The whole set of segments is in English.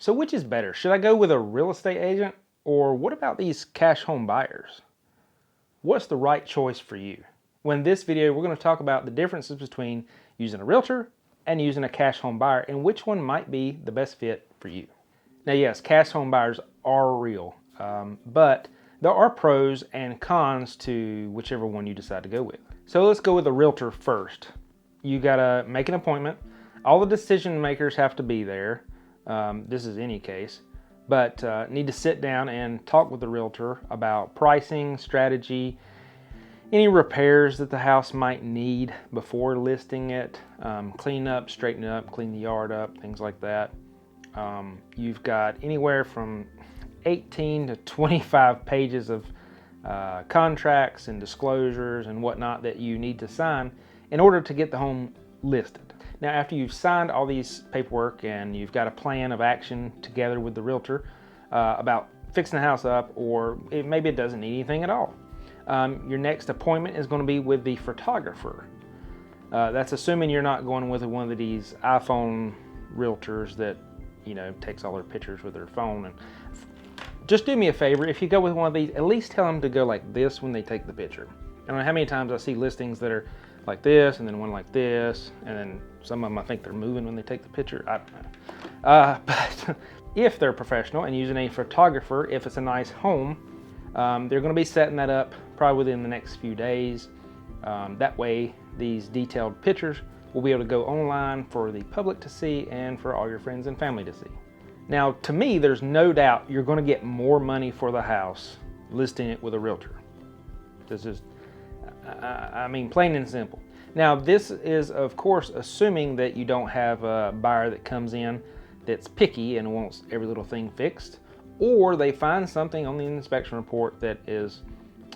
So which is better? Should I go with a real estate agent, or what about these cash home buyers? What's the right choice for you? Well, in this video, we're going to talk about the differences between using a realtor and using a cash home buyer, and which one might be the best fit for you. Now, yes, cash home buyers are real, but there are pros and cons to whichever one you decide to go with. So let's go with a realtor first. You got to make an appointment. All the decision makers have to be there. This is any case, but need to sit down and talk with the realtor about pricing, strategy, any repairs that the house might need before listing it, clean up, straighten up, clean the yard up, things like that. You've got anywhere from 18 to 25 pages of contracts and disclosures and whatnot that you need to sign in order to get the home listed. Now, after you've signed all these paperwork and you've got a plan of action together with the realtor about fixing the house up, or maybe it doesn't need anything at all, your next appointment is going to be with the photographer. That's assuming you're not going with one of these iPhone realtors that, you know, takes all their pictures with their phone. And just do me a favor, if you go with one of these, at least tell them to go like this when they take the picture. I don't know how many times I see listings that are like this, and then one like this, and then some of them I think they're moving when they take the picture. I don't know. But if they're professional and using a photographer, if it's a nice home, they're going to be setting that up probably within the next few days. That way, these detailed pictures will be able to go online for the public to see and for all your friends and family to see. Now, to me, there's no doubt you're going to get more money for the house listing it with a realtor. This is, I mean, plain and simple. Now, this is, of course, assuming that you don't have a buyer that comes in that's picky and wants every little thing fixed, or they find something on the inspection report that is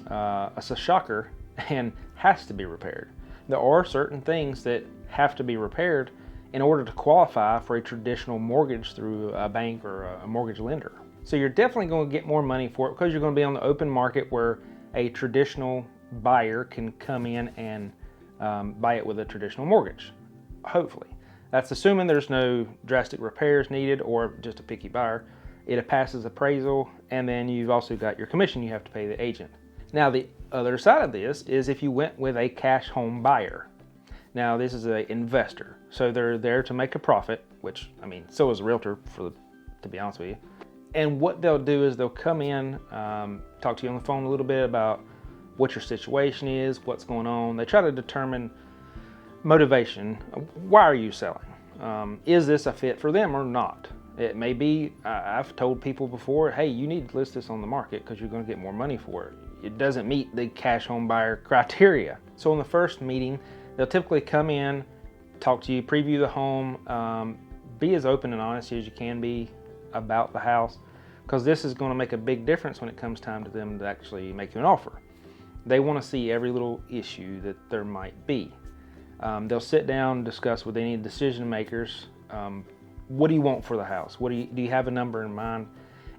a shocker and has to be repaired. There are certain things that have to be repaired in order to qualify for a traditional mortgage through a bank or a mortgage lender. So you're definitely going to get more money for it because you're going to be on the open market where a traditional buyer can come in and buy it with a traditional mortgage, hopefully. That's assuming there's no drastic repairs needed or just a picky buyer. It passes appraisal, and then you've also got your commission you have to pay the agent. Now, the other side of this is if you went with a cash home buyer. Now, this is an investor, so they're there to make a profit, which, I mean, so is a realtor, to be honest with you. And what they'll do is they'll come in, talk to you on the phone a little bit about what your situation is, what's going on. They try to determine motivation. Why are you selling? Is this a fit for them or not? It may be, I've told people before, hey, you need to list this on the market because you're going to get more money for it. It doesn't meet the cash home buyer criteria. So in the first meeting, they'll typically come in, talk to you, preview the home, be as open and honest as you can be about the house, because this is going to make a big difference when it comes time to them to actually make you an offer. They want to see every little issue that there might be. They'll sit down and discuss with any decision makers, what do you want for the house? Do you have a number in mind?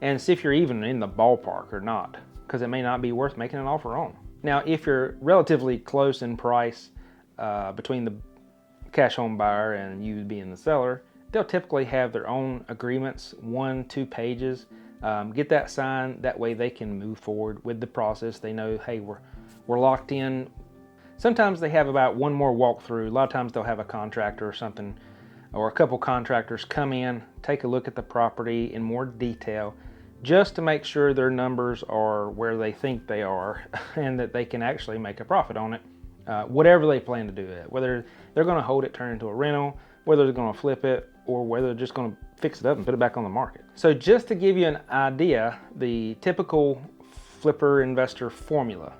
And see if you're even in the ballpark or not, because it may not be worth making an offer on. Now, if you're relatively close in price between the cash home buyer and you being the seller, they'll typically have their own agreements, 1-2 pages. Get that signed, that way they can move forward with the process. They know, hey, we're locked in. Sometimes they have about one more walkthrough. A lot of times they'll have a contractor or something, or a couple contractors come in, take a look at the property in more detail, just to make sure their numbers are where they think they are and that they can actually make a profit on it, whatever they plan to do it. Whether they're going to hold it, turn it into a rental, whether they're going to flip it, or whether they're just going to fix it up and put it back on the market. So just to give you an idea, the typical flipper investor formula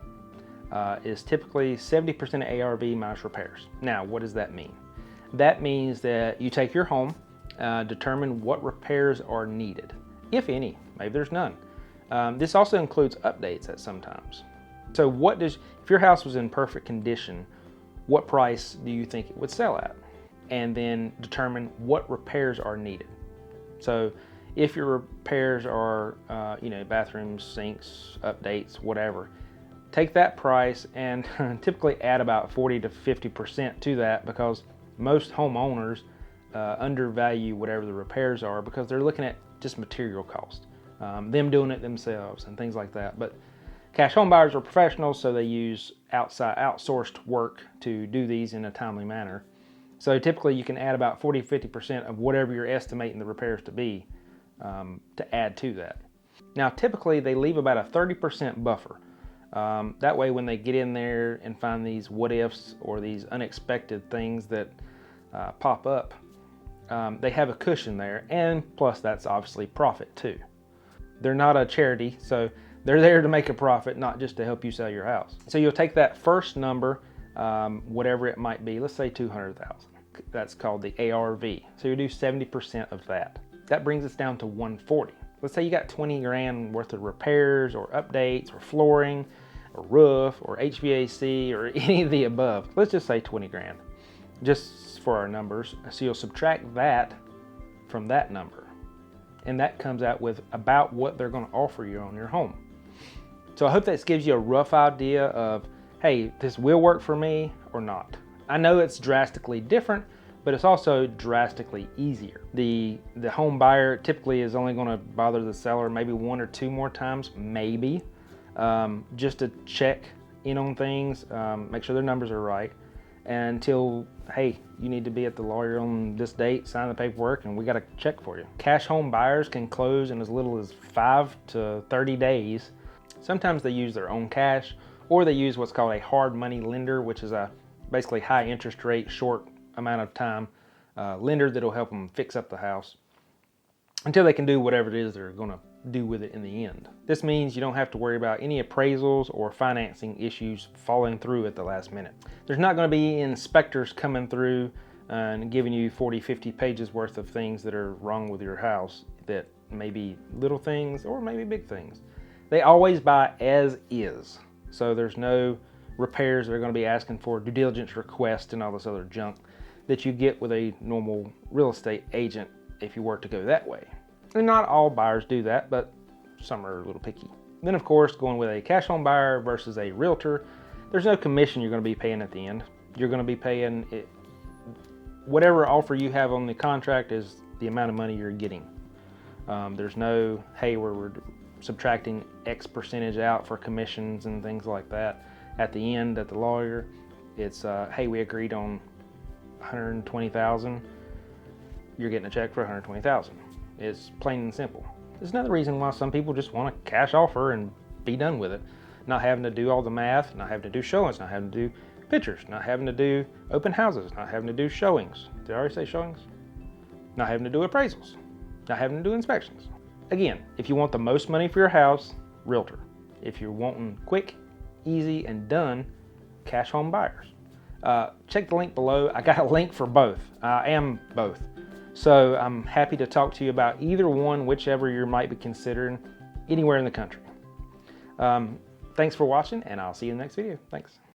is typically 70% ARV minus repairs. Now, what does that mean? That means that you take your home, determine what repairs are needed, if any. Maybe there's none. This also includes updates at some times. So if your house was in perfect condition, what price do you think it would sell at? And then determine what repairs are needed. So if your repairs are, bathrooms, sinks, updates, whatever, take that price and typically add about 40 to 50% to that, because most homeowners undervalue whatever the repairs are, because they're looking at just material cost, them doing it themselves and things like that. But cash home buyers are professionals, so they use outsourced work to do these in a timely manner. So typically you can add about 40-50% of whatever you're estimating the repairs to be to add to that. Now typically they leave about a 30% buffer. That way when they get in there and find these what ifs or these unexpected things that pop up, they have a cushion there, and plus that's obviously profit too. They're not a charity, so they're there to make a profit, not just to help you sell your house. So you'll take that first number, whatever it might be, let's say 200,000. That's called the ARV. So you do 70% of that. That brings us down to 140. Let's say you got 20 grand worth of repairs or updates or flooring or roof or HVAC or any of the above. Let's just say 20 grand, just for our numbers. So you'll subtract that from that number, and that comes out with about what they're going to offer you on your home. So I hope this gives you a rough idea of, hey, this will work for me or not. I know it's drastically different, but it's also drastically easier. The home buyer typically is only going to bother the seller maybe 1 or 2 more times, maybe, just to check in on things, make sure their numbers are right, until, hey, you need to be at the lawyer on this date, sign the paperwork, and we got a check for you. Cash home buyers can close in as little as 5 to 30 days. Sometimes they use their own cash, or they use what's called a hard money lender, which is a basically high interest rate, short amount of time lender that'll help them fix up the house until they can do whatever it is they're going to do with it in the end. This means you don't have to worry about any appraisals or financing issues falling through at the last minute. There's not going to be inspectors coming through and giving you 40-50 pages worth of things that are wrong with your house that may be little things or maybe big things. They always buy as is, so there's no repairs that are going to be asking for due diligence requests and all this other junk that you get with a normal real estate agent if you were to go that way. And not all buyers do that, but some are a little picky. Then of course, going with a cash home buyer versus a realtor, there's no commission you're going to be paying at the end. You're going to be paying it, whatever offer you have on the contract is the amount of money you're getting. There's no, hey, we're subtracting X percentage out for commissions and things like that. At the end, at the lawyer, it's, hey, we agreed on $120,000. You're getting a check for $120,000. It's plain and simple. There's another reason why some people just want a cash offer and be done with it. Not having to do all the math, not having to do showings, not having to do pictures, not having to do open houses, not having to do showings. Did I already say showings? Not having to do appraisals, not having to do inspections. Again, if you want the most money for your house, realtor. If you're wanting quick, easy, and done, cash home buyers. Check the link below. I got a link for both. I am both. So I'm happy to talk to you about either one, whichever you might be considering, anywhere in the country. Thanks for watching, and I'll see you in the next video. Thanks.